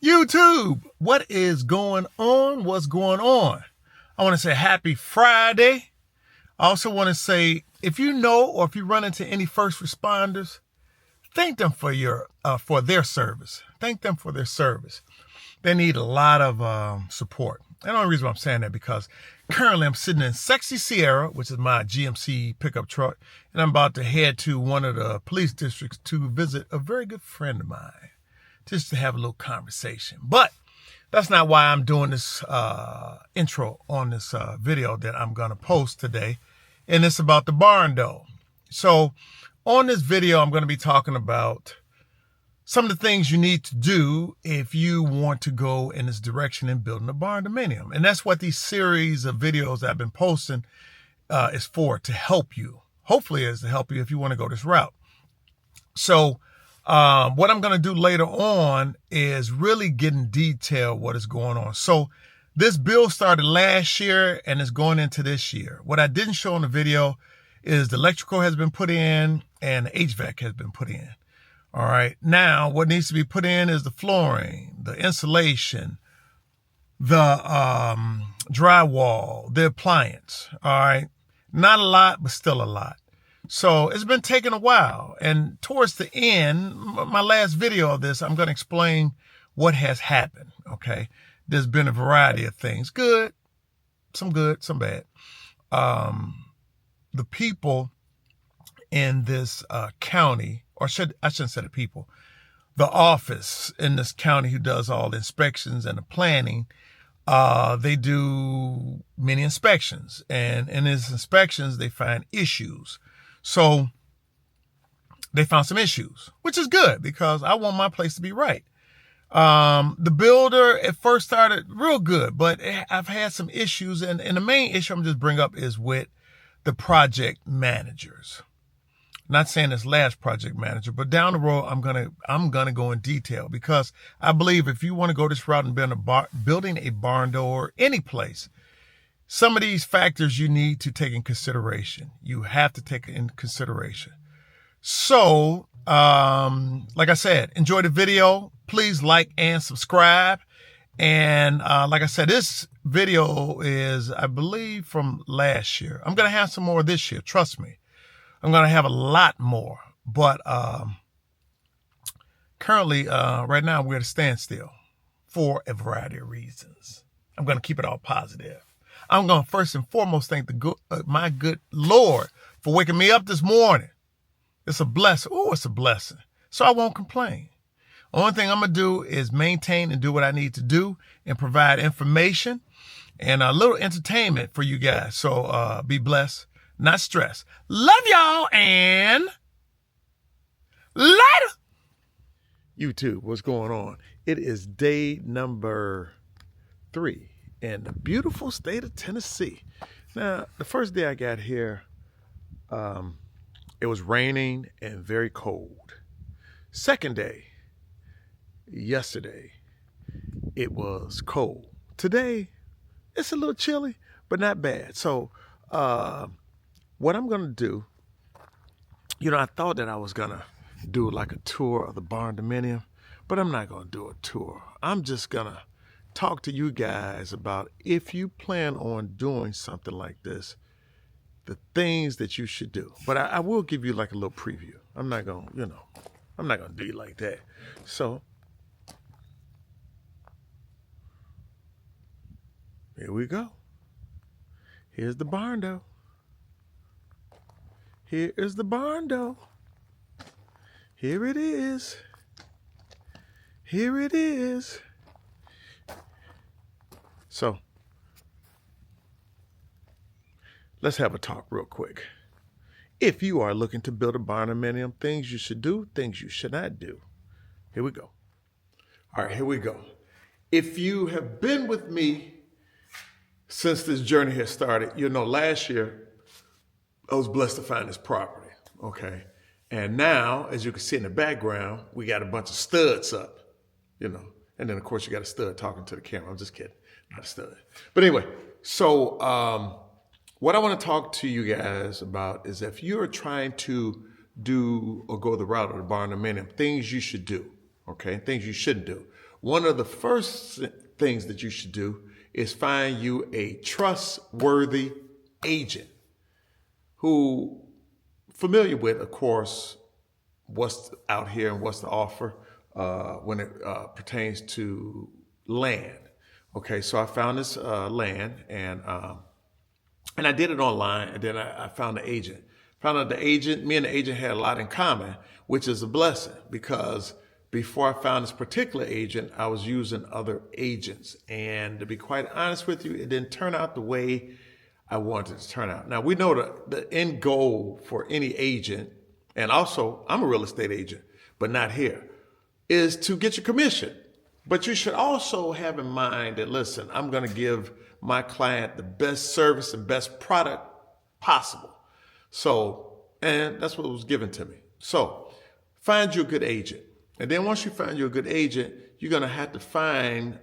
YouTube, what is going on? What's going on? I want to say happy Friday. I also want to say, if you know or if you run into any first responders, thank them for their service. Thank them for their service. They need a lot of support. And the only reason why I'm saying that because currently I'm sitting in Sexy Sierra, which is my GMC pickup truck, and I'm about to head to one of the police districts to visit a very good friend of mine, just to have a little conversation. But that's not why I'm doing this intro on this video that I'm going to post today. And it's about the barn door. So on this video, I'm going to be talking about some of the things you need to do if you want to go in this direction in building a barndominium. And that's what these series of videos I've been posting is for, to help you. Hopefully is to help you if you want to go this route. So what I'm going to do later on is really get in detail what is going on. So this bill started last year and is going into this year. What I didn't show in the video is the electrical has been put in and the HVAC has been put in. All right. Now, what needs to be put in is the flooring, the insulation, the drywall, the appliance. All right. Not a lot, but still a lot. So it's been taking a while. And towards the end, my last video of this, I'm going to explain what has happened. Okay. There's been a variety of things. Good, some bad. The people in this county, or I shouldn't say the people, the office in this county who does all the inspections and the planning, they do many inspections. And in these inspections, they find issues. So they found some issues, which is good because I want my place to be right. The builder at first started real good, but I've had some issues. And the main issue I'm just bring up is with the project managers. Not saying this last project manager, but down the road, I'm gonna go in detail because I believe if you want to go this route and building a barn door or any place, some of these factors you need to take in consideration. You have to take in consideration. So, like I said, enjoy the video. Please like and subscribe. And like I said, this video is, I believe, from last year. I'm going to have some more this year. Trust me. I'm going to have a lot more. But currently, right now, we're at a standstill for a variety of reasons. I'm going to keep it all positive. I'm going to first and foremost thank my good Lord for waking me up this morning. It's a blessing. Oh, it's a blessing. So I won't complain. Only thing I'm going to do is maintain and do what I need to do and provide information and a little entertainment for you guys. So be blessed, not stressed. Love y'all and later. YouTube, what's going on? It is day number 3 in the beautiful state of Tennessee. Now, the first day I got here, it was raining and very cold. Second day, yesterday, it was cold. Today, it's a little chilly, but not bad. So, what I'm going to do, I thought that I was going to do like a tour of the barndominium, but I'm not going to do a tour. I'm just going to talk to you guys about if you plan on doing something like this, the things that you should do. But I will give you like a little preview. I'm not going to, I'm not going to do you like that. So here we go. Here's the barn door. Here is the barn door. Here it is. Here it is. So let's have a talk real quick. If you are looking to build a barndominium, things you should do, things you should not do. Here we go. All right, here we go. If you have been with me since this journey has started, last year I was blessed to find this property, okay? And now, as you can see in the background, we got a bunch of studs up, and then of course you got a stud talking to the camera. I'm just kidding, not a stud. But anyway, so what I want to talk to you guys about is if you're trying to do or go the route of the barndominium, things you should do, okay? Things you shouldn't do. one of the first things that you should do is find you a trustworthy agent who familiar with, of course, what's out here and what's the offer when it pertains to land. Okay, so I found this land and I did it online, and then I found the agent. Found out the agent, me and the agent had a lot in common, which is a blessing because before I found this particular agent, I was using other agents. And to be quite honest with you, it didn't turn out the way I wanted it to turn out. Now, we know the end goal for any agent, and also I'm a real estate agent, but not here, is to get your commission. But you should also have in mind that, listen, I'm going to give my client the best service and best product possible. So, and that's what was given to me. So, find you a good agent. And then once you find you a good agent, you're going to have to find,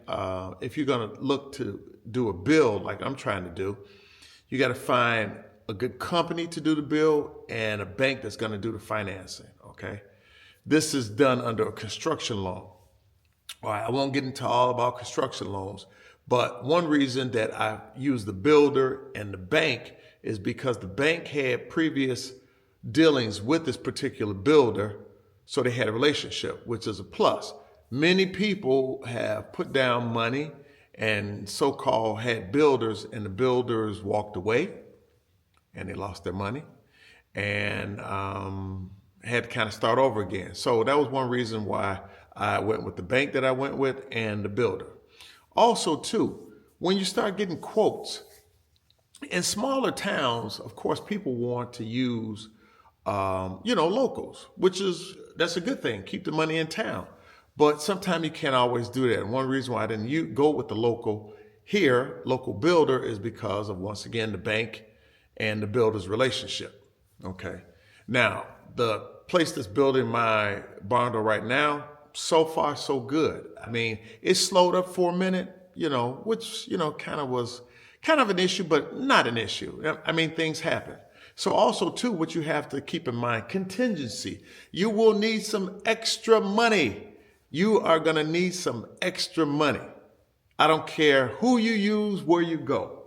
if you're going to look to do a build like I'm trying to do, you got to find a good company to do the build and a bank that's going to do the financing, okay? This is done under a construction loan. All right, I won't get into all about construction loans, but one reason that I use the builder and the bank is because the bank had previous dealings with this particular builder, so they had a relationship, which is a plus. Many people have put down money and so-called had builders, and the builders walked away and they lost their money and had to kind of start over again. So that was one reason why I went with the bank that I went with and the builder. Also, too, when you start getting quotes, in smaller towns, of course, people want to use, locals, that's a good thing. Keep the money in town. But sometimes you can't always do that. And one reason why I didn't go with the local builder, is because of, once again, the bank and the builder's relationship. Okay. Now, the place that's building my barndo right now, so far, so good. I mean, it slowed up for a minute, which, was kind of an issue, but not an issue. I mean, things happen. So also, too, what you have to keep in mind, contingency. You will need some extra money. You are going to need some extra money. I don't care who you use, where you go.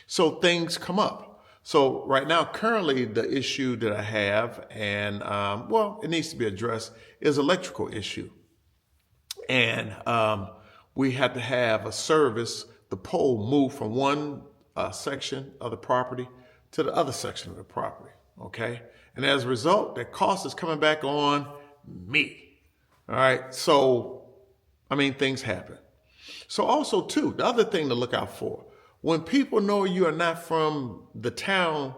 So things come up. So right now, currently, the issue that I have, and it needs to be addressed, is electrical issue. And we have to have a service, the pole move from one section of the property to the other section of the property, okay? And as a result, that cost is coming back on me, all right? So, things happen. So also, too, the other thing to look out for, when people know you are not from the town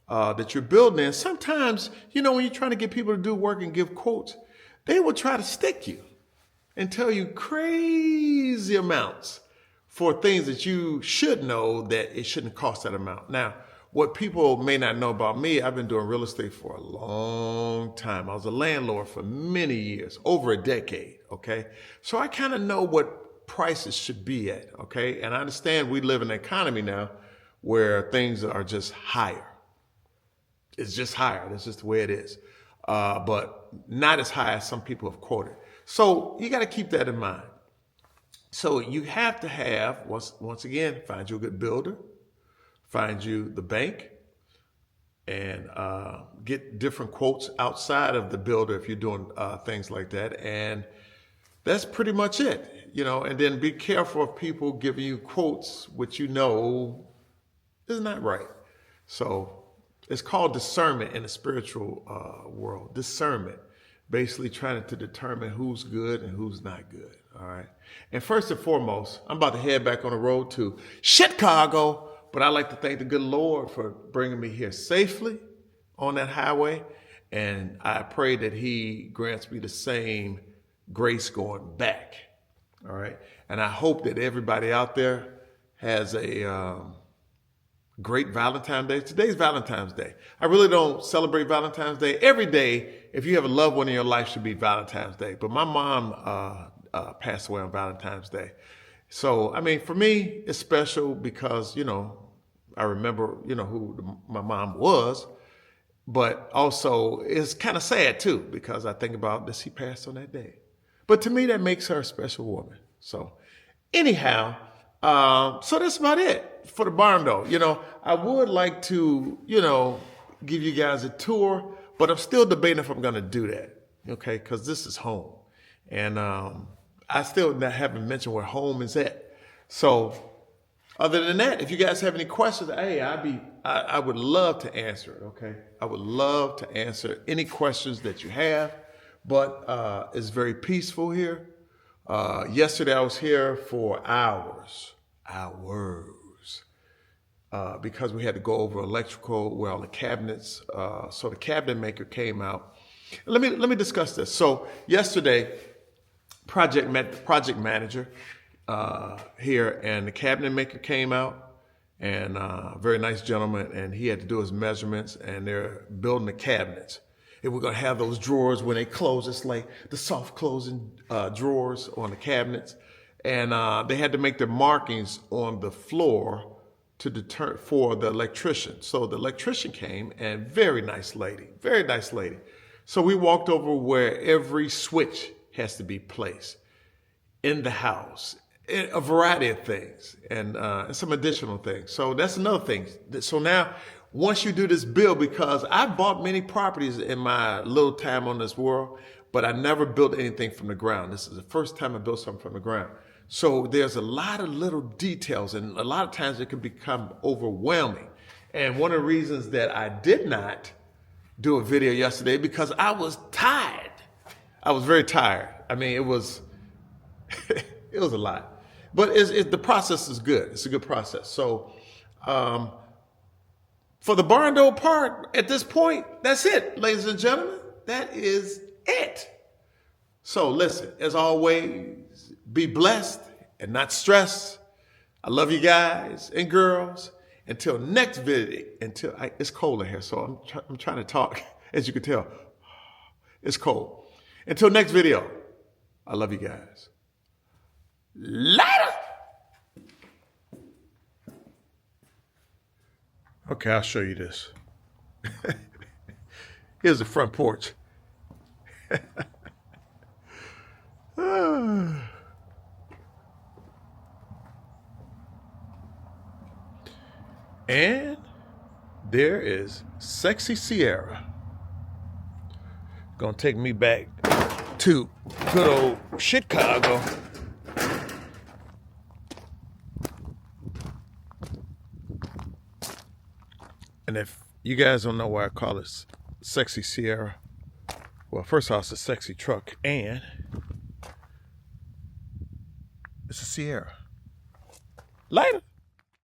that you're building in, sometimes, when you're trying to get people to do work and give quotes, they will try to stick you and tell you crazy amounts for things that you should know that it shouldn't cost that amount. Now, what people may not know about me, I've been doing real estate for a long time. I was a landlord for many years, over a decade, okay? So I kind of know what prices should be at, okay? And I understand we live in an economy now where things are just higher. It's just higher. That's just the way it is. But not as high as some people have quoted. So you got to keep that in mind. So you have to have, once again, find you a good builder, find you the bank, and get different quotes outside of the builder if you're doing things like that. And that's pretty much it, and then be careful of people giving you quotes which is not right. So it's called discernment in the spiritual world. Discernment, basically trying to determine who's good and who's not good. All right. And first and foremost, I'm about to head back on the road to Chicago, but I'd like to thank the good Lord for bringing me here safely on that highway. And I pray that he grants me the same grace going back. All right. And I hope that everybody out there has a great Valentine's Day. Today's Valentine's Day. I really don't celebrate Valentine's Day. Every day, if you have a loved one in your life, should be Valentine's Day. But my mom passed away on Valentine's Day. So, for me, it's special because, I remember, who my mom was. But also, it's kind of sad, too, because I think about this, he passed on that day. But to me, that makes her a special woman. So anyhow, so that's about it for the barn though. I would like to, give you guys a tour, but I'm still debating if I'm going to do that. Okay. Cause this is home. And, I still haven't mentioned where home is at. So other than that, if you guys have any questions, hey, I would love to answer it. Okay. I would love to answer any questions that you have, but, it's very peaceful here. Yesterday I was here for hours, because we had to go over electrical, where all the cabinets. So the cabinet maker came out. Let me discuss this. So yesterday, project manager here, and the cabinet maker came out, and very nice gentleman, and he had to do his measurements, and they're building the cabinets. And we're gonna have those drawers when they close. It's like the soft closing drawers on the cabinets, and they had to make their markings on the floor to deter for the electrician. So the electrician came, and very nice lady. So we walked over where every switch has to be placed in the house, a variety of things, and some additional things. So that's another thing. So now, once you do this build, because I bought many properties in my little time on this world, but I never built anything from the ground. This is the first time I built something from the ground. So there's a lot of little details, and a lot of times it can become overwhelming. And one of the reasons that I did not do a video yesterday, because I was tired. I was very tired. I mean, it was it was a lot, but the process is good. It's a good process. So for the barn door part, at this point, that's it, ladies and gentlemen. That is it. So listen, as always, be blessed and not stressed. I love you guys and girls. Until next video, it's cold in here, so I'm trying to talk. As you can tell, it's cold. Until next video, I love you guys. Later. Okay, I'll show you this. Here's the front porch. And there is Sexy Sierra. Gonna take me back to good old Chicago. And if you guys don't know why I call it Sexy Sierra, well, first off, it's a sexy truck, and it's a Sierra. Later.